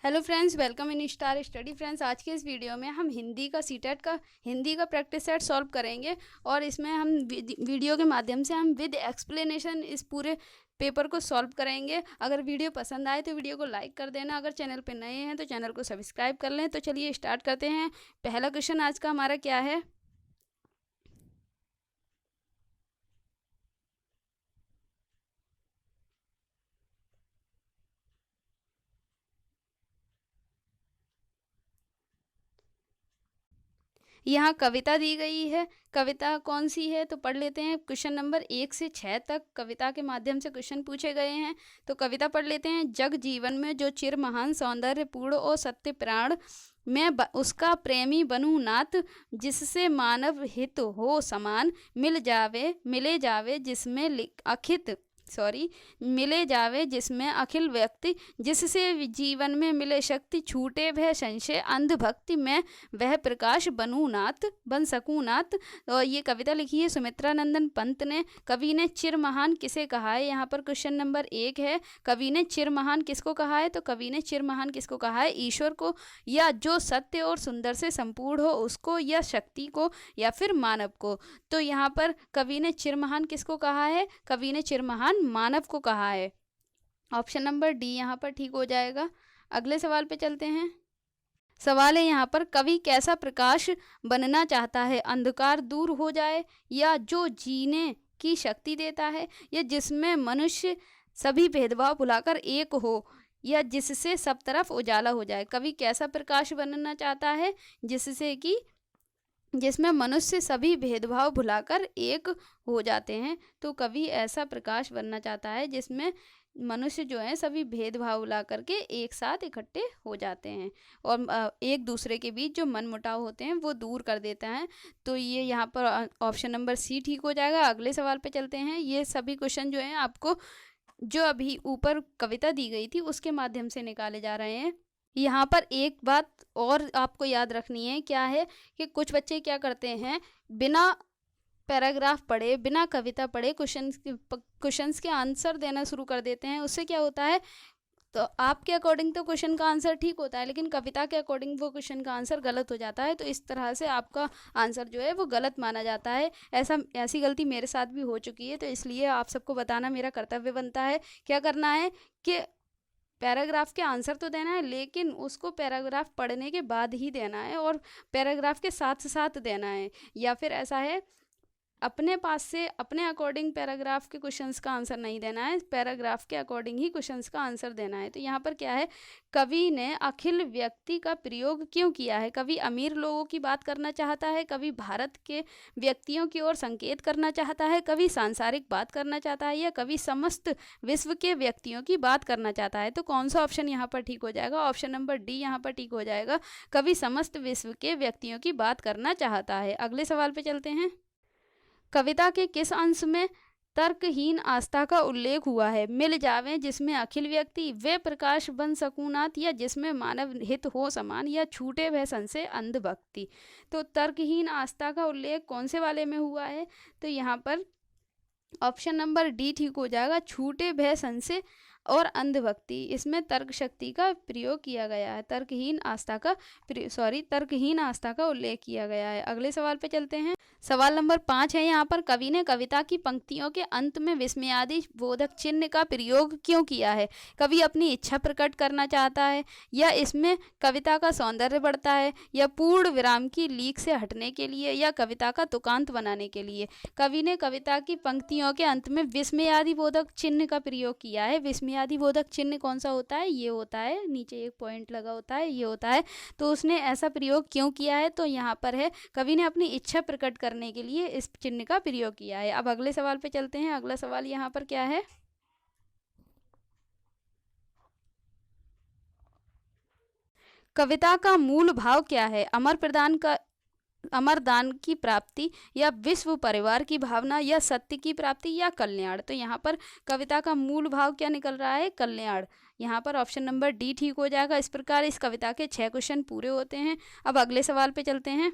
Hello friends, welcome in star study. Friends, आज के इस वीडियो में हम हिंदी का सीटेट का हिंदी का प्रैक्टिस सेट सॉल्व करेंगे और इसमें हम वीडियो के माध्यम से हम विद एक्सप्लेनेशन इस पूरे पेपर को सॉल्व करेंगे। अगर वीडियो पसंद आए तो वीडियो को लाइक कर देना। अगर चैनल पे नए हैं तो चैनल को सब्सक्राइब कर लें। तो चलिए स्टार्ट करते हैं। पहला क्वेश्चन आज का हमारा क्या है? यहाँ कविता दी गई है। कविता कौन सी है तो पढ़ लेते हैं। क्वेश्चन नंबर 1 से 6 तक कविता के माध्यम से क्वेश्चन पूछे गए हैं। तो कविता पढ़ लेते हैं। जग जीवन में जो चिर महान सौंदर्य पूर्ण और सत्य प्राण, मैं उसका प्रेमी बनूं नाथ, जिससे मानव हित हो समान, मिले जावे जिसमें मिले जावे जिसमें अखिल व्यक्ति, जिससे जीवन में मिले शक्ति, छूटे भय संशय अंधभक्ति, मैं वह प्रकाश बन सकूं नाथ। और ये कविता लिखी है सुमित्रा नंदन पंत ने। कवि ने चिर महान किसे कहा है? यहाँ पर क्वेश्चन नंबर 1 है। कवि ने चिर महान किसको कहा है? तो कवि ने चिर महान किसको कहा है? ईश्वर को, या जो सत्य और सुंदर से संपूर्ण हो उसको, या शक्ति को, या फिर मानव को। तो यहाँ पर कवि ने चिर महान किसको कहा है? कवि ने चिर महान मानव को कहा है। ऑप्शन नंबर डी यहाँ पर ठीक हो जाएगा। अगले सवाल पे चलते हैं। सवाल है यहाँ पर, कवि कैसा प्रकाश बनना चाहता है? अंधकार दूर हो जाए, या जो जीने की शक्ति देता है, या जिसमें मनुष्य सभी भेदभाव भुलाकर एक हो, या जिससे सब तरफ उजाला हो जाए। कवि कैसा प्रकाश बनना चाहता है? जिसमें मनुष्य सभी भेदभाव भुलाकर एक हो जाते हैं। तो कवि ऐसा प्रकाश बनना चाहता है जिसमें मनुष्य जो है सभी भेदभाव भुला करके एक साथ इकट्ठे हो जाते हैं और एक दूसरे के बीच जो मनमुटाव होते हैं वो दूर कर देता है। तो ये यहाँ पर ऑप्शन नंबर सी ठीक हो जाएगा। अगले सवाल पे चलते हैं। ये सभी क्वेश्चन जो हैं आपको जो अभी ऊपर कविता दी गई थी उसके माध्यम से निकाले जा रहे हैं। यहाँ पर एक बात और आपको याद रखनी है, क्या है कि कुछ बच्चे क्या करते हैं, बिना पैराग्राफ पढ़े, बिना कविता पढ़े क्वेश्चंस के आंसर देना शुरू कर देते हैं। उससे क्या होता है, तो आपके अकॉर्डिंग तो क्वेश्चन का आंसर ठीक होता है, लेकिन कविता के अकॉर्डिंग वो क्वेश्चन का आंसर गलत हो जाता है। तो इस तरह से आपका आंसर जो है वो गलत माना जाता है। ऐसी गलती मेरे साथ भी हो चुकी है। तो इसलिए आप सबको बताना मेरा कर्तव्य बनता है। क्या करना है कि पैराग्राफ के आंसर तो देना है, लेकिन उसको पैराग्राफ पढ़ने के बाद ही देना है और पैराग्राफ के साथ साथ देना है। या फिर ऐसा है, अपने पास से अपने अकॉर्डिंग पैराग्राफ के क्वेश्चंस का आंसर नहीं देना है, पैराग्राफ के अकॉर्डिंग ही क्वेश्चंस का आंसर देना है। तो यहाँ पर क्या है, कवि ने अखिल व्यक्ति का प्रयोग क्यों किया है? कवि अमीर लोगों की बात करना चाहता है, कवि भारत के व्यक्तियों की ओर संकेत करना चाहता है, कवि सांसारिक बात करना चाहता है, या कवि समस्त विश्व के व्यक्तियों की बात करना चाहता है? तो कौन सा ऑप्शन यहाँ पर ठीक हो जाएगा? ऑप्शन नंबर डी यहाँ पर ठीक हो जाएगा। कवि समस्त विश्व के व्यक्तियों की बात करना चाहता है। अगले सवाल पे चलते हैं। कविता के किस अंश में तर्कहीन आस्था का उल्लेख हुआ है? मिल जावे जिसमें अखिल व्यक्ति, वे प्रकाश बन सकूं नाथ, या जिसमें मानव हित हो समान, या छूटे भय संशय अंधभक्ति। तो तर्कहीन आस्था का उल्लेख कौन से वाले में हुआ है? तो यहाँ पर ऑप्शन नंबर डी ठीक हो जाएगा। छूटे भय संशय और अंधभक्ति, इसमें तर्क शक्ति का प्रयोग किया गया है। तर्कहीन आस्था का उल्लेख किया गया है। अगले सवाल पे चलते हैं। सवाल नंबर 5 है यहाँ पर, कवि ने कविता की पंक्तियों के अंत में विस्मयादि बोधक चिन्ह का प्रयोग क्यों किया है? कवि अपनी इच्छा प्रकट करना चाहता है, या इसमें कविता का सौंदर्य बढ़ता है, या पूर्ण विराम की लीक से हटने के लिए, या कविता का तुकांत बनाने के लिए? कवि ने कविता की पंक्तियों के अंत में विस्मयादि बोधक चिन्ह का प्रयोग किया है। विस्मयादि बोधक चिन्ह कौन सा होता है? ये होता है, नीचे एक पॉइंट लगा होता है, ये होता है। तो उसने ऐसा प्रयोग क्यों किया है? तो यहाँ पर है, कवि ने अपनी इच्छा प्रकट करने के लिए इस चिन्ह का प्रयोग किया है। अब अगले सवाल पे चलते हैं। अगला सवाल यहाँ पर क्या है, कविता का मूल भाव क्या है? अमर दान की प्राप्ति, या विश्व परिवार की भावना, या सत्य की प्राप्ति, या कल्याण? तो यहाँ पर कविता का मूल भाव क्या निकल रहा है? कल्याण। यहाँ पर ऑप्शन नंबर डी ठीक हो जाएगा। इस प्रकार इस कविता के 6 क्वेश्चन पूरे होते हैं। अब अगले सवाल पे चलते हैं।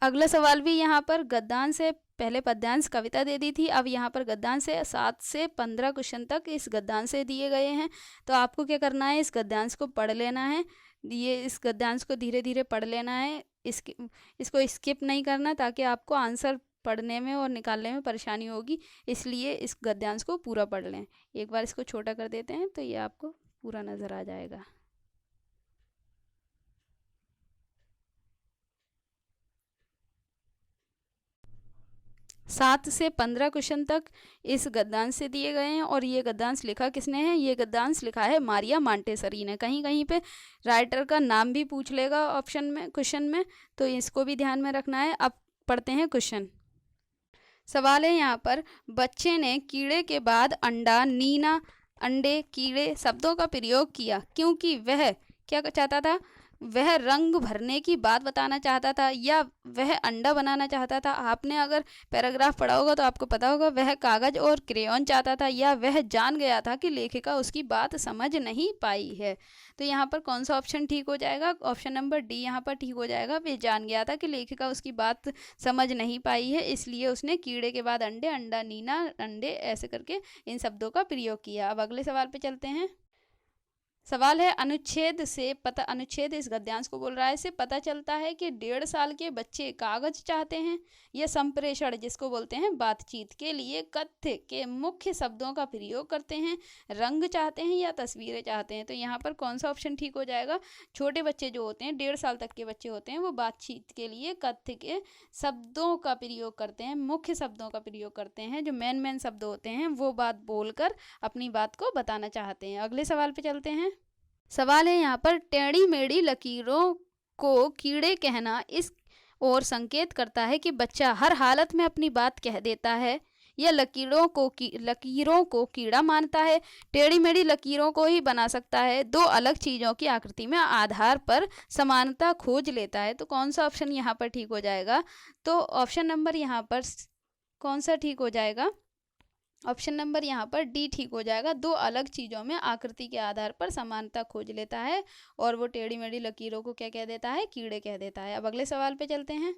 अगला सवाल भी यहाँ पर गद्दान से पहले पद्यांश कविता दे दी थी, अब यहाँ पर गद्यांश से 7 से 15 क्वेश्चन तक इस गद्यांश से दिए गए हैं। तो आपको क्या करना है, इस गद्यांश को पढ़ लेना है, ये इस गद्यांश को धीरे धीरे पढ़ लेना है, इसको स्किप नहीं करना, ताकि आपको आंसर पढ़ने में और निकालने में परेशानी होगी, इसलिए इस गद्यांश को पूरा पढ़ लें। एक बार इसको छोटा कर देते हैं तो ये आपको पूरा नज़र आ जाएगा। सात से 15 क्वेश्चन तक इस गद्यांश से दिए गए हैं, और ये गद्यांश लिखा किसने है, ये गद्यांश लिखा है मारिया मांटेसरी ने। कहीं कहीं पे राइटर का नाम भी पूछ लेगा ऑप्शन में, क्वेश्चन में, तो इसको भी ध्यान में रखना है। अब पढ़ते हैं क्वेश्चन। सवाल है यहाँ पर, बच्चे ने कीड़े के बाद अंडा, नीना, अंडे, कीड़े शब्दों का प्रयोग किया क्योंकि वह क्या चाहता था, वह रंग भरने की बात बताना चाहता था या वह अंडा बनाना चाहता था। आपने अगर पैराग्राफ पढ़ा होगा तो आपको पता होगा, वह कागज और क्रेयॉन चाहता था या वह जान गया था कि लेखिका उसकी बात समझ नहीं पाई है। तो यहाँ पर कौन सा ऑप्शन ठीक हो जाएगा, ऑप्शन नंबर डी यहाँ पर ठीक हो जाएगा। वह जान गया था कि लेखिका उसकी बात समझ नहीं पाई है, इसलिए उसने कीड़े के बाद अंडे, अंडा, नीना, अंडे ऐसे करके इन शब्दों का प्रयोग किया। अब अगले सवाल पे चलते हैं। सवाल है, अनुच्छेद इस गद्यांश को बोल रहा है, इससे पता चलता है कि 1.5 साल के बच्चे कागज चाहते हैं या संप्रेषण जिसको बोलते हैं बातचीत के लिए कथ्य के मुख्य शब्दों का प्रयोग करते हैं, रंग चाहते हैं या तस्वीरें चाहते हैं। तो यहाँ पर कौन सा ऑप्शन ठीक हो जाएगा, छोटे बच्चे जो होते हैं 1.5 साल तक के बच्चे होते हैं, वो बातचीत के लिए कथ्य के शब्दों का प्रयोग करते हैं, मुख्य शब्दों का प्रयोग करते हैं, जो मेन शब्द होते हैं वो बात बोलकर अपनी बात को बताना चाहते हैं। अगले सवाल पे चलते हैं। सवाल है यहाँ पर, टेढ़ी मेढ़ी लकीरों को कीड़े कहना इस ओर संकेत करता है कि बच्चा हर हालत में अपनी बात कह देता है या लकीरों को कीड़ा मानता है। टेढ़ी मेढ़ी लकीरों को ही बना सकता है, दो अलग चीज़ों की आकृति में आधार पर समानता खोज लेता है। तो कौन सा ऑप्शन यहाँ पर ठीक हो जाएगा, तो ऑप्शन नंबर यहाँ पर कौन सा ठीक हो जाएगा, ऑप्शन नंबर यहाँ पर डी ठीक हो जाएगा। दो अलग चीज़ों में आकृति के आधार पर समानता खोज लेता है और वो टेढ़ी मेढ़ी लकीरों को क्या कह देता है, कीड़े कह देता है। अब अगले सवाल पे चलते हैं।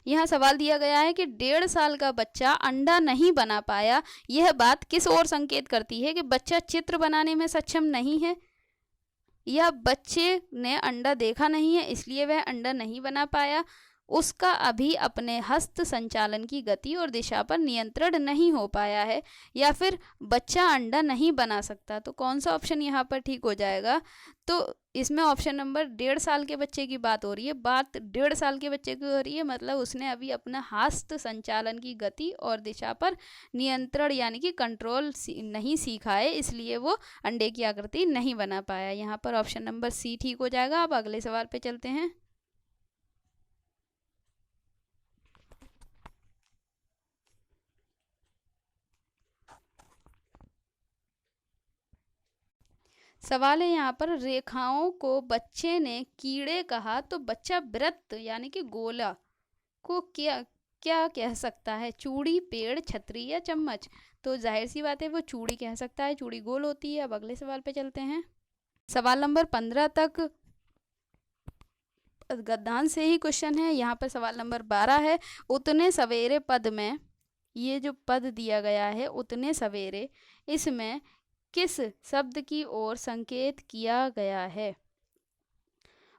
यहाँ सवाल दिया गया है कि 1.5 साल का बच्चा अंडा नहीं बना पाया, यह बात किस ओर संकेत करती है, कि बच्चा चित्र बनाने में सक्षम नहीं है या बच्चे ने अंडा देखा नहीं है इसलिए वह अंडा नहीं बना पाया, उसका अभी अपने हस्त संचालन की गति और दिशा पर नियंत्रण नहीं हो पाया है, या फिर बच्चा अंडा नहीं बना सकता। तो कौन सा ऑप्शन यहाँ पर ठीक हो जाएगा, तो इसमें ऑप्शन नंबर 1.5 साल के बच्चे की बात हो रही है। बात 1.5 साल के बच्चे की हो रही है, मतलब उसने अभी अपना हस्त संचालन की गति और दिशा पर नियंत्रण यानी कि कंट्रोल नहीं सीखा है, इसलिए वो अंडे की आकृति नहीं बना पाया। यहाँ पर ऑप्शन नंबर सी ठीक हो जाएगा। अब अगले सवाल पे चलते हैं। सवाल है यहाँ पर, रेखाओं को बच्चे ने कीड़े कहा तो बच्चा वृत्त यानी कि गोला को क्या क्या कह सकता है, चूड़ी, पेड़, छतरी या चम्मच। तो जाहिर सी बात है वो चूड़ी कह सकता है, चूड़ी गोल होती है। अब अगले सवाल पे चलते हैं। सवाल नंबर 15 तक गद्यांश से ही क्वेश्चन है। यहाँ पर सवाल नंबर 12 है, उतने सवेरे पद में, ये जो पद दिया गया है उतने सवेरे, इसमें किस शब्द की ओर संकेत किया गया है,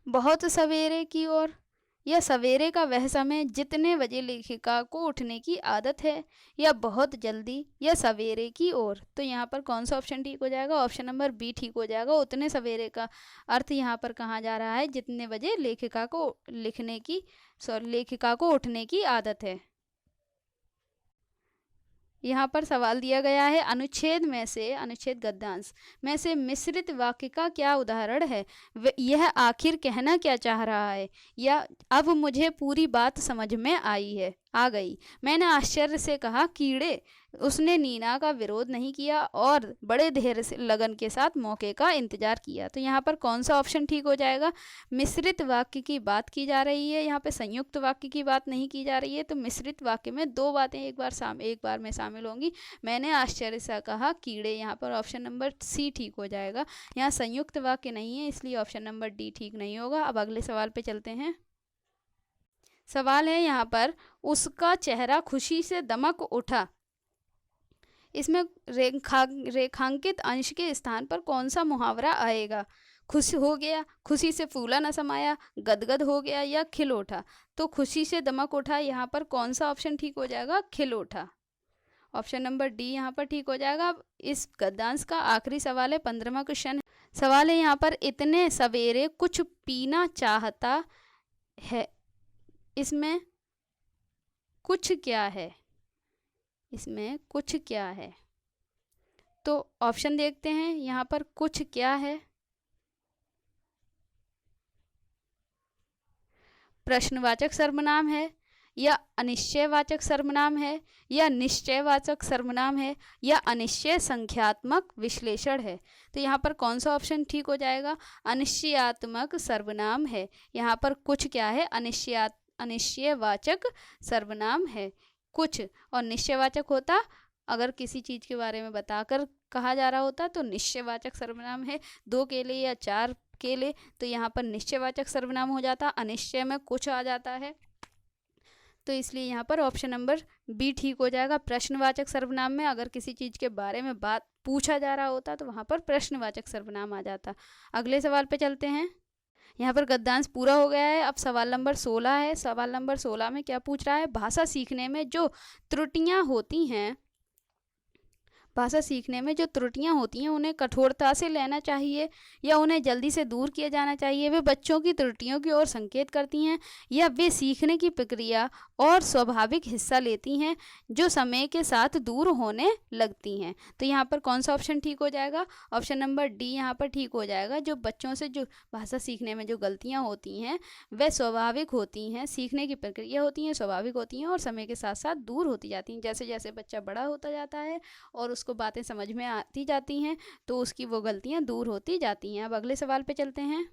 बहुत सवेरे की ओर या सवेरे का वह समय जितने बजे लेखिका को उठने की आदत है या बहुत जल्दी या सवेरे की ओर। तो यहाँ पर कौन सा ऑप्शन ठीक हो जाएगा, ऑप्शन नंबर बी ठीक हो जाएगा। उतने सवेरे का अर्थ यहाँ पर कहा जा रहा है जितने बजे लेखिका को उठने की आदत है। यहाँ पर सवाल दिया गया है, अनुच्छेद गद्यांश में से मिश्रित वाक्य का क्या उदाहरण है, यह आखिर कहना क्या चाह रहा है, या अब मुझे पूरी बात समझ में आ गई, मैंने आश्चर्य से कहा कीड़े, उसने नीना का विरोध नहीं किया और बड़े धैर्य से लगन के साथ मौके का इंतजार किया। तो यहाँ पर कौन सा ऑप्शन ठीक हो जाएगा, मिश्रित वाक्य की बात की जा रही है, यहाँ पे संयुक्त वाक्य की बात नहीं की जा रही है। तो मिश्रित वाक्य में दो बातें एक बार में शामिल होंगी। मैंने आश्चर्य से कहा कीड़े, यहाँ पर ऑप्शन नंबर सी ठीक हो जाएगा। यहाँ संयुक्त वाक्य नहीं है इसलिए ऑप्शन नंबर डी ठीक नहीं होगा। अब अगले सवाल पे चलते हैं। सवाल है यहाँ पर, उसका चेहरा खुशी से दमक उठा। इसमें रेखांकित अंश के स्थान पर कौन सा मुहावरा आएगा? खुश हो गया, खुशी से फूला न समाया, गदगद हो गया या खिल उठा। तो खुशी से दमक उठा, यहाँ पर कौन सा ऑप्शन ठीक हो जाएगा? खिल उठा। ऑप्शन नंबर डी यहाँ पर ठीक हो जाएगा। अब इस गद्यांश का आखिरी सवाल है, 15वां क्वेश्चन। सवाल है यहाँ पर, इतने सवेरे कुछ पीना चाहता है, इसमें कुछ क्या है? इसमें कुछ क्या है? तो ऑप्शन देखते हैं यहाँ पर, कुछ क्या है? प्रश्नवाचक सर्वनाम है, या अनिश्चयवाचक सर्वनाम है, या निश्चयवाचक सर्वनाम है, या अनिश्चय संख्यात्मक विश्लेषण है। तो यहाँ पर कौन सा ऑप्शन ठीक हो जाएगा? अनिश्चयात्मक सर्वनाम है। यहाँ पर कुछ क्या है? अनिश्चयवाचक सर्वनाम है कुछ। और निश्चयवाचक होता, अगर किसी चीज के बारे में बताकर कहा जा रहा होता तो निश्चयवाचक सर्वनाम है। 2 केले या 4 केले, तो यहाँ पर निश्चयवाचक सर्वनाम हो जाता, अनिश्चय में कुछ आ जाता है। तो इसलिए यहाँ पर ऑप्शन नंबर बी ठीक हो जाएगा। प्रश्नवाचक सर्वनाम में अगर किसी चीज के बारे में बात पूछा जा रहा होता तो वहां पर प्रश्नवाचक सर्वनाम आ जाता। अगले सवाल पे चलते हैं। यहाँ पर गद्यांश पूरा हो गया है। अब सवाल नंबर 16 है। सवाल नंबर 16 में क्या पूछ रहा है? भाषा सीखने में जो त्रुटियां होती हैं, भाषा सीखने में जो त्रुटियां होती हैं उन्हें कठोरता से लेना चाहिए या उन्हें जल्दी से दूर किया जाना चाहिए? वे बच्चों की त्रुटियों की ओर संकेत करती हैं या वे सीखने की प्रक्रिया और स्वाभाविक हिस्सा लेती हैं जो समय के साथ दूर होने लगती हैं? तो यहाँ पर कौन सा ऑप्शन ठीक हो जाएगा? ऑप्शन नंबर डी यहाँ पर ठीक हो जाएगा। जो बच्चों से जो भाषा सीखने में जो गलतियाँ होती हैं वह स्वाभाविक होती हैं, सीखने की प्रक्रिया होती हैं, स्वाभाविक होती हैं और समय के साथ साथ दूर होती जाती हैं। जैसे जैसे बच्चा बड़ा होता जाता है और उसको बातें समझ में आती जाती हैं तो उसकी वो गलतियां दूर होती जाती हैं। अब अगले सवाल पे चलते हैं।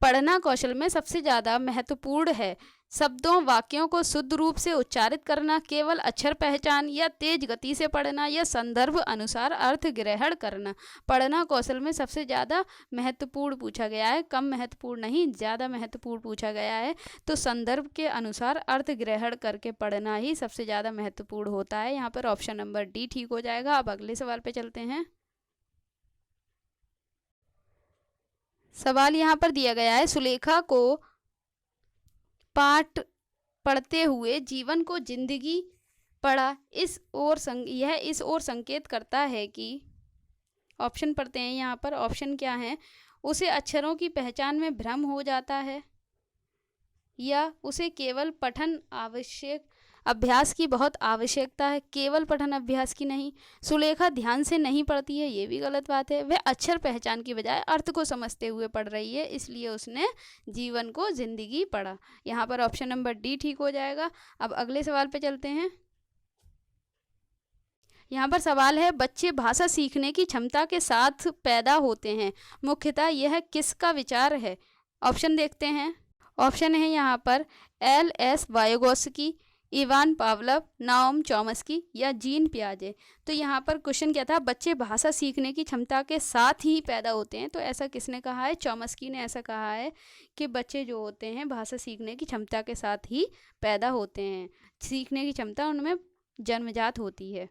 पढ़ना कौशल में सबसे ज्यादा महत्वपूर्ण है शब्दों वाक्यों को शुद्ध रूप से उच्चारित करना, केवल अक्षर पहचान, या तेज गति से पढ़ना, या संदर्भ अनुसार अर्थ ग्रहण करना। पढ़ना कौशल में सबसे ज़्यादा महत्वपूर्ण पूछा गया है, कम महत्वपूर्ण नहीं, ज़्यादा महत्वपूर्ण पूछा गया है। तो संदर्भ के अनुसार अर्थ ग्रहण करके पढ़ना ही सबसे ज़्यादा महत्वपूर्ण होता है। यहाँ पर ऑप्शन नंबर डी ठीक हो जाएगा। अब अगले सवाल पे चलते हैं। सवाल यहाँ पर दिया गया है, सुलेखा को पाठ पढ़ते हुए जीवन को जिंदगी पढ़ा, यह इस ओर संकेत करता है कि, ऑप्शन पढ़ते हैं यहाँ पर। ऑप्शन क्या है? उसे अक्षरों की पहचान में भ्रम हो जाता है, या उसे केवल पठन अभ्यास की बहुत आवश्यकता है, केवल पठन अभ्यास की नहीं। सुलेखा ध्यान से नहीं पढ़ती है, ये भी गलत बात है। वह अक्षर पहचान की बजाय अर्थ को समझते हुए पढ़ रही है, इसलिए उसने जीवन को जिंदगी पढ़ा। यहाँ पर ऑप्शन नंबर डी ठीक हो जाएगा। अब अगले सवाल पे चलते हैं। यहाँ पर सवाल है, बच्चे भाषा सीखने की क्षमता के साथ पैदा होते हैं, मुख्यतः यह किसका विचार है? ऑप्शन देखते हैं। ऑप्शन है यहाँ पर L.S. वायोगोस्की, इवान पावलव, नाओम चॉम्स्की, या जीन पियाजे। तो यहाँ पर क्वेश्चन क्या था? बच्चे भाषा सीखने की क्षमता के साथ ही पैदा होते हैं, तो ऐसा किसने कहा है? चॉम्स्की ने ऐसा कहा है कि बच्चे जो होते हैं भाषा सीखने की क्षमता के साथ ही पैदा होते हैं, सीखने की क्षमता उनमें जन्मजात होती है।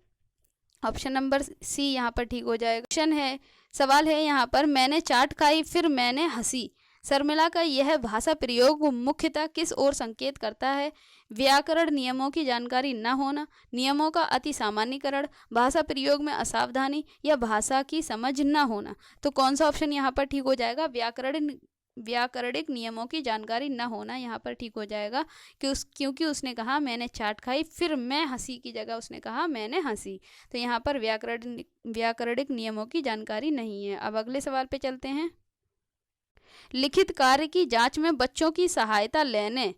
ऑप्शन नंबर सी यहाँ पर ठीक हो जाएगा। क्वेश्चन है, सवाल है यहाँ पर, मैंने चाट खाई फिर मैंने हंसी, शर्मिला का यह भाषा प्रयोग मुख्यतः किस ओर संकेत करता है? व्याकरण नियमों की जानकारी न होना, नियमों का अति सामान्यीकरण, भाषा प्रयोग में असावधानी, या भाषा की समझ न होना। तो कौन सा ऑप्शन यहाँ पर ठीक हो जाएगा? व्याकरणिक नियमों की जानकारी न होना यहाँ पर ठीक हो जाएगा, क्योंकि उसने कहा मैंने चाट खाई फिर मैं हंसी की जगह उसने कहा मैंने हंसी। तो यहाँ पर व्याकरणिक नियमों की जानकारी नहीं है। अब अगले सवाल पे चलते हैं। लिखित कार्य की जांच में बच्चों की सहायता लेने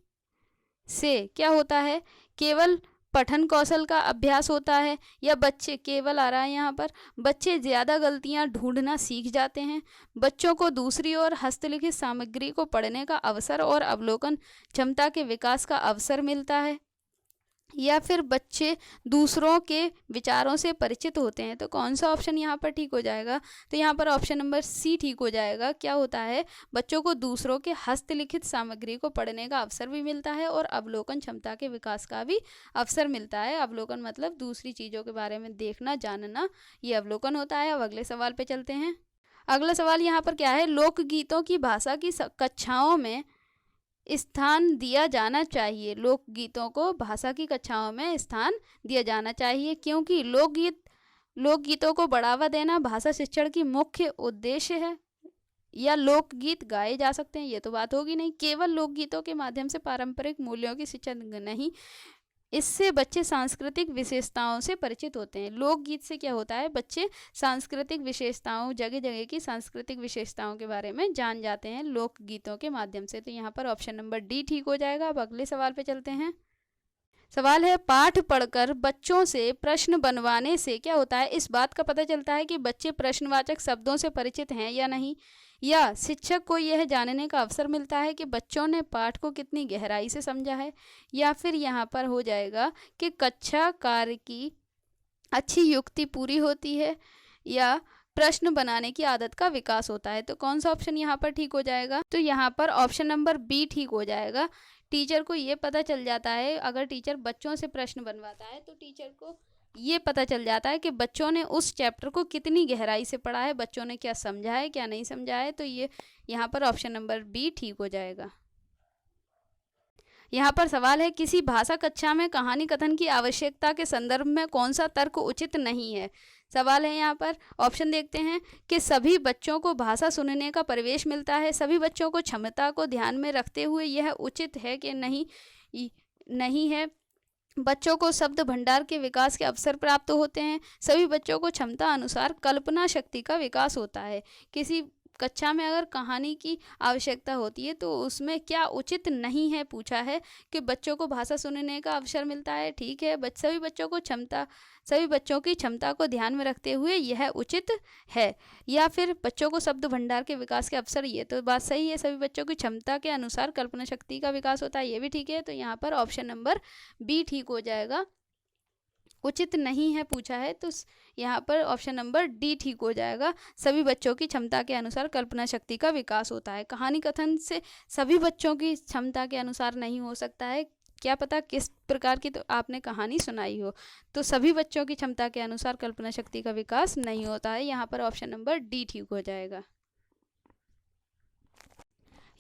से क्या होता है? केवल पठन कौशल का अभ्यास होता है, या बच्चे केवल आ रहा है यहाँ पर, बच्चे ज़्यादा गलतियाँ ढूंढना सीख जाते हैं, बच्चों को दूसरी ओर हस्तलिखित सामग्री को पढ़ने का अवसर और अवलोकन क्षमता के विकास का अवसर मिलता है, या फिर बच्चे दूसरों के विचारों से परिचित होते हैं। तो कौन सा ऑप्शन यहाँ पर ठीक हो जाएगा? तो यहाँ पर ऑप्शन नंबर सी ठीक हो जाएगा। क्या होता है, बच्चों को दूसरों के हस्तलिखित सामग्री को पढ़ने का अवसर भी मिलता है और अवलोकन क्षमता के विकास का भी अवसर मिलता है। अवलोकन मतलब दूसरी चीज़ों के बारे में देखना, जानना, ये अवलोकन होता है। अब अगले सवाल पे चलते हैं। अगला सवाल यहाँ पर क्या है, लोकगीतों की भाषा की कक्षाओं में स्थान दिया जाना चाहिए। लोकगीतों को भाषा की कक्षाओं में स्थान दिया जाना चाहिए, क्योंकि लोकगीतों को बढ़ावा देना भाषा शिक्षण की मुख्य उद्देश्य है। या लोकगीत गाए जा सकते हैं, ये तो बात होगी नहीं। केवल लोकगीतों के माध्यम से पारंपरिक मूल्यों की शिक्षा नहीं, इससे बच्चे सांस्कृतिक विशेषताओं से परिचित होते हैं। लोकगीत से क्या होता है, बच्चे सांस्कृतिक विशेषताओं, जगह जगह की सांस्कृतिक विशेषताओं के बारे में जान जाते हैं लोकगीतों के माध्यम से। तो यहाँ पर ऑप्शन नंबर डी ठीक हो जाएगा। अब अगले सवाल पे चलते हैं। सवाल है, पाठ पढ़कर बच्चों से प्रश्न बनवाने से क्या होता है, इस बात का पता चलता है कि बच्चे प्रश्नवाचक शब्दों से परिचित हैं या नहीं, या शिक्षक को यह जानने का अवसर मिलता है कि बच्चों ने पाठ को कितनी गहराई से समझा है, या फिर यहाँ पर हो जाएगा कि कक्षा कार्य की अच्छी युक्ति पूरी होती है, या प्रश्न बनाने की आदत का विकास होता है। तो कौन सा ऑप्शन यहाँ पर ठीक हो जाएगा? तो यहाँ पर ऑप्शन नंबर बी ठीक हो जाएगा। टीचर को ये पता चल जाता है, अगर टीचर बच्चों से प्रश्न बनवाता है तो टीचर को ये पता चल जाता है कि बच्चों ने उस चैप्टर को कितनी गहराई से पढ़ा है, बच्चों ने क्या समझा है, क्या नहीं समझा है। तो ये यहाँ पर ऑप्शन नंबर बी ठीक हो जाएगा। यहाँ पर सवाल है, किसी भाषा कक्षा में कहानी कथन की आवश्यकता के संदर्भ में कौन सा तर्क उचित नहीं है? सवाल है यहाँ पर, ऑप्शन देखते हैं कि सभी बच्चों को भाषा सुनने का प्रवेश मिलता है, सभी बच्चों को क्षमता को ध्यान में रखते हुए यह उचित है कि नहीं है, बच्चों को शब्द भंडार के विकास के अवसर प्राप्त होते हैं, सभी बच्चों को क्षमता अनुसार कल्पना शक्ति का विकास होता है। किसी कक्षा में अगर कहानी की आवश्यकता होती है तो उसमें क्या उचित नहीं है, पूछा है कि बच्चों को भाषा सुनने का अवसर मिलता है, ठीक है, सभी बच्चों की क्षमता को ध्यान में रखते हुए यह उचित है, या फिर बच्चों को शब्द भंडार के विकास के अवसर, ये तो बात सही है, सभी बच्चों की क्षमता के अनुसार कल्पना शक्ति का विकास होता है, ये भी ठीक है। तो यहाँ पर ऑप्शन नंबर बी ठीक हो जाएगा। उचित नहीं है पूछा है तो यहाँ पर ऑप्शन नंबर डी ठीक हो जाएगा। सभी बच्चों की क्षमता के अनुसार कल्पना शक्ति का विकास होता है। कहानी कथन से सभी बच्चों की क्षमता के अनुसार नहीं हो सकता है, क्या पता किस प्रकार की तो आपने कहानी सुनाई हो, तो सभी बच्चों की क्षमता के अनुसार कल्पना शक्ति का विकास नहीं होता है। यहाँ पर ऑप्शन नंबर डी ठीक हो जाएगा।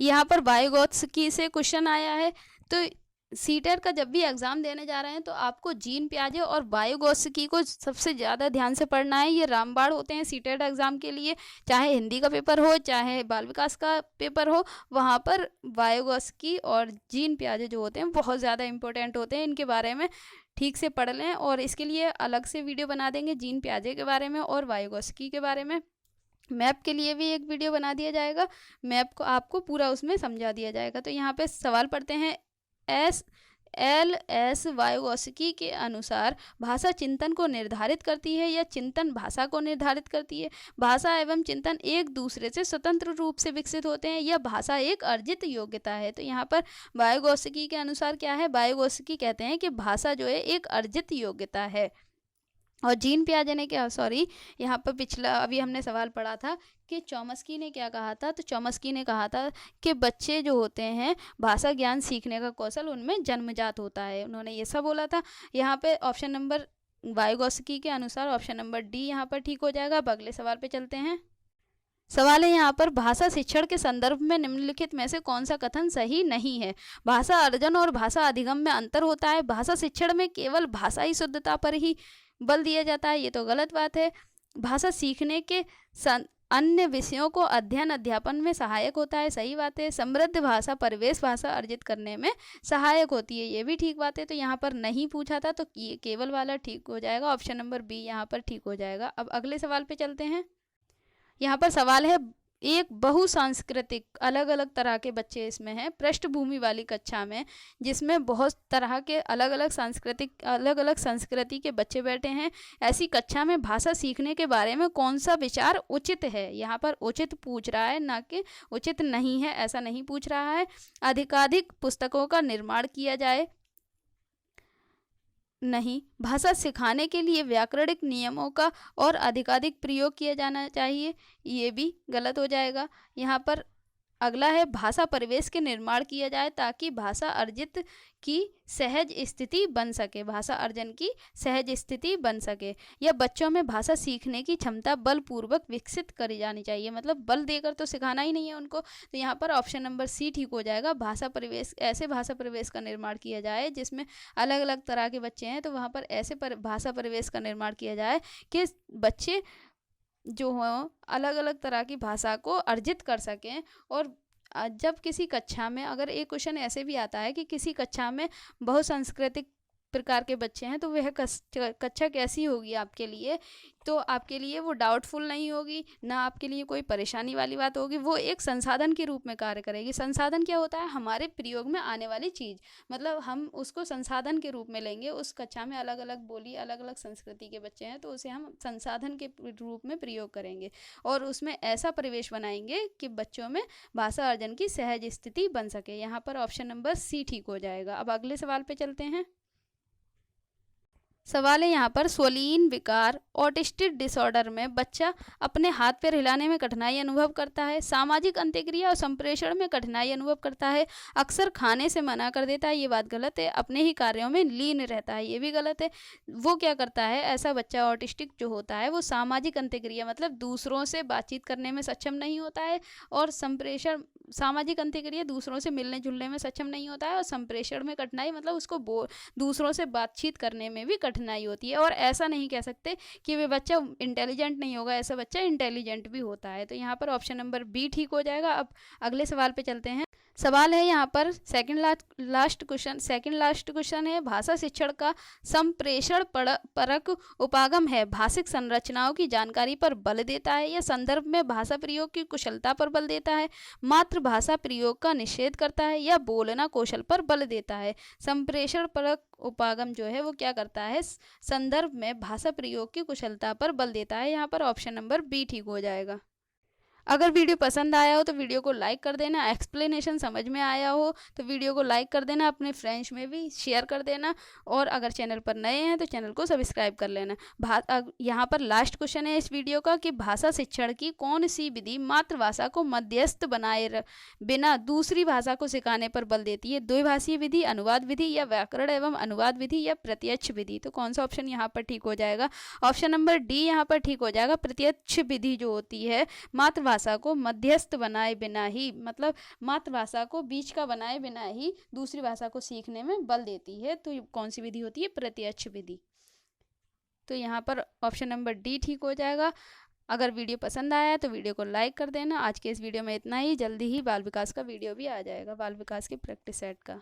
यहाँ पर वाइगोत्स्की से क्वेश्चन आया है, तो सीटेट का जब भी एग्जाम देने जा रहे हैं तो आपको जीन पियाजे और वाइगोत्स्की को सबसे ज़्यादा ध्यान से पढ़ना है। ये रामबाण होते हैं सीटेट एग्जाम के लिए, चाहे हिंदी का पेपर हो चाहे बाल विकास का पेपर हो, वहाँ पर वाइगोत्स्की और जीन पियाजे जो होते हैं बहुत ज़्यादा इंपॉर्टेंट होते हैं। इनके बारे में ठीक से पढ़ लें, और इसके लिए अलग से वीडियो बना देंगे जीन पियाजे के बारे में और वाइगोत्स्की के बारे में। मैप के लिए भी एक वीडियो बना दिया जाएगा, मैप को आपको पूरा उसमें समझा दिया जाएगा। तो यहाँ पे सवाल पढ़ते हैं, एस वाइगोत्स्की के अनुसार भाषा चिंतन को निर्धारित करती है या चिंतन भाषा को निर्धारित करती है? भाषा एवं चिंतन एक दूसरे से स्वतंत्र रूप से विकसित होते हैं या भाषा एक अर्जित योग्यता है? तो यहाँ पर वाइगोत्स्की के अनुसार क्या है, वाइगोत्स्की कहते हैं कि भाषा जो है एक अर्जित योग्यता है। और जीन पियाजे ने क्या, यहाँ पर पिछला अभी हमने सवाल पढ़ा था कि चॉम्स्की ने क्या कहा था, तो चॉम्स्की ने कहा था कि बच्चे जो होते हैं भाषा ज्ञान सीखने का कौशल उनमें जन्मजात होता है, उन्होंने ये सब बोला था। यहाँ पे ऑप्शन नंबर वाइगोत्स्की के अनुसार ऑप्शन नंबर डी यहाँ पर ठीक हो जाएगा। अब अगले सवाल पे चलते हैं। सवाल है यहाँ पर, भाषा शिक्षण के संदर्भ में निम्नलिखित में से कौन सा कथन सही नहीं है? भाषा अर्जन और भाषा अधिगम में अंतर होता है, भाषा शिक्षण में केवल भाषाई शुद्धता पर ही बल दिया जाता है, ये तो गलत बात है। भाषा सीखने के अन्य विषयों को अध्ययन अध्यापन में सहायक होता है, सही बात है। समृद्ध भाषा परिवेश भाषा अर्जित करने में सहायक होती है, ये भी ठीक बात है। तो यहाँ पर नहीं पूछा था तो ये केवल वाला ठीक हो जाएगा, ऑप्शन नंबर बी यहाँ पर ठीक हो जाएगा। अब अगले सवाल पे चलते हैं। यहाँ पर सवाल है, एक बहुसांस्कृतिक अलग अलग तरह के बच्चे इसमें हैं पृष्ठभूमि वाली कक्षा में, जिसमें बहुत तरह के अलग अलग संस्कृति के बच्चे बैठे हैं, ऐसी कक्षा में भाषा सीखने के बारे में कौन सा विचार उचित है? यहाँ पर उचित पूछ रहा है, ना कि उचित नहीं है, ऐसा नहीं पूछ रहा है। अधिकाधिक पुस्तकों का निर्माण किया जाए, नहीं, भाषा सिखाने के लिए व्याकरणिक नियमों का और अधिकाधिक प्रयोग किया जाना चाहिए, ये भी गलत हो जाएगा। यहाँ पर अगला है भाषा परिवेश के निर्माण किया जाए ताकि भाषा अर्जित की सहज स्थिति बन सके, भाषा अर्जन की सहज स्थिति बन सके, या बच्चों में भाषा सीखने की क्षमता बलपूर्वक विकसित करी जानी चाहिए, मतलब बल देकर तो सिखाना ही नहीं है उनको। तो यहाँ पर ऑप्शन नंबर सी ठीक हो जाएगा। भाषा परिवेश, ऐसे भाषा परिवेश का निर्माण किया जाए जिसमें अलग अलग तरह के बच्चे हैं, तो वहाँ पर ऐसे भाषा परिवेश का निर्माण किया जाए कि बच्चे जो हों अलग अलग तरह की भाषा को अर्जित कर सकें। और जब किसी कक्षा में, अगर एक क्वेश्चन ऐसे भी आता है कि किसी कक्षा में बहुत सांस्कृतिक प्रकार के बच्चे हैं, तो वह कक्षा कैसी होगी आपके लिए, तो आपके लिए वो डाउटफुल नहीं होगी, ना आपके लिए कोई परेशानी वाली बात होगी, वो एक संसाधन के रूप में कार्य करेगी। संसाधन क्या होता है? हमारे प्रयोग में आने वाली चीज़, मतलब हम उसको संसाधन के रूप में लेंगे। उस कक्षा में अलग अलग बोली, अलग अलग संस्कृति के बच्चे हैं, तो उसे हम संसाधन के रूप में प्रयोग करेंगे और उसमें ऐसा परिवेश बनाएंगे कि बच्चों में भाषा अर्जन की सहज स्थिति बन सके। यहाँ पर ऑप्शन नंबर सी ठीक हो जाएगा। अब अगले सवाल पे चलते हैं। सवाल है यहाँ पर, स्वलीन विकार ऑटिस्टिक डिसऑर्डर में बच्चा अपने हाथ पैर हिलाने में कठिनाई अनुभव करता है, सामाजिक अंत्यक्रिया और संप्रेषण में कठिनाई अनुभव करता है, अक्सर खाने से मना कर देता है, ये बात गलत है, अपने ही कार्यों में लीन रहता है, ये भी गलत है। वो क्या करता है, ऐसा बच्चा ऑटिस्टिक जो होता है वो सामाजिक अंत्यक्रिया मतलब दूसरों से बातचीत करने में सक्षम नहीं होता है, और संप्रेषण, सामाजिक अंत्यक्रिया दूसरों से मिलने जुलने में सक्षम नहीं होता है, और संप्रेषण में कठिनाई मतलब उसको दूसरों से बातचीत करने में भी कठिनाई होती है। और ऐसा नहीं कह सकते कि वे बच्चा इंटेलिजेंट नहीं होगा, ऐसा बच्चा इंटेलिजेंट भी होता है। तो यहाँ पर ऑप्शन नंबर बी ठीक हो जाएगा। अब अगले सवाल पे चलते हैं। सवाल है यहाँ पर सेकंड लास्ट क्वेश्चन है, भाषा शिक्षण का संप्रेषण परक उपागम है, भाषिक संरचनाओं की जानकारी पर बल देता है या संदर्भ में भाषा प्रयोग की कुशलता पर बल देता है, मातृभाषा प्रयोग का निषेध करता है या बोलना कौशल पर बल देता है। संप्रेषण परक उपागम जो है वो क्या करता है, संदर्भ में भाषा प्रयोग की कुशलता पर बल देता है। यहाँ पर ऑप्शन नंबर बी ठीक हो जाएगा। अगर वीडियो पसंद आया हो तो वीडियो को लाइक कर देना, एक्सप्लेनेशन समझ में आया हो तो वीडियो को लाइक कर देना, अपने फ्रेंड्स में भी शेयर कर देना, और अगर चैनल पर नए हैं तो चैनल को सब्सक्राइब कर लेना। यहाँ पर लास्ट क्वेश्चन है इस वीडियो का कि भाषा शिक्षण की कौन सी विधि मातृभाषा को मध्यस्थ बनाए बिना दूसरी भाषा को सिखाने पर बल देती है, द्विभाषीय विधि, अनुवाद विधि, या व्याकरण एवं अनुवाद विधि, या प्रत्यक्ष विधि। तो कौन सा ऑप्शन यहाँ पर ठीक हो जाएगा? ऑप्शन नंबर डी यहाँ पर ठीक हो जाएगा। प्रत्यक्ष विधि जो होती है मातृभाषा को मध्यस्थ बनाए बिना ही, मतलब मातृभाषा को बीच का बनाए बिना ही दूसरी भाषा को सीखने में बल देती है। तो कौन सी विधि होती है? प्रत्यक्ष विधि। तो यहाँ पर ऑप्शन नंबर डी ठीक हो जाएगा। अगर वीडियो पसंद आया तो वीडियो को लाइक कर देना। आज के इस वीडियो में इतना ही, जल्दी ही बाल विकास का वीडियो भी आ जाएगा, बाल विकास के प्रैक्टिस सेट का।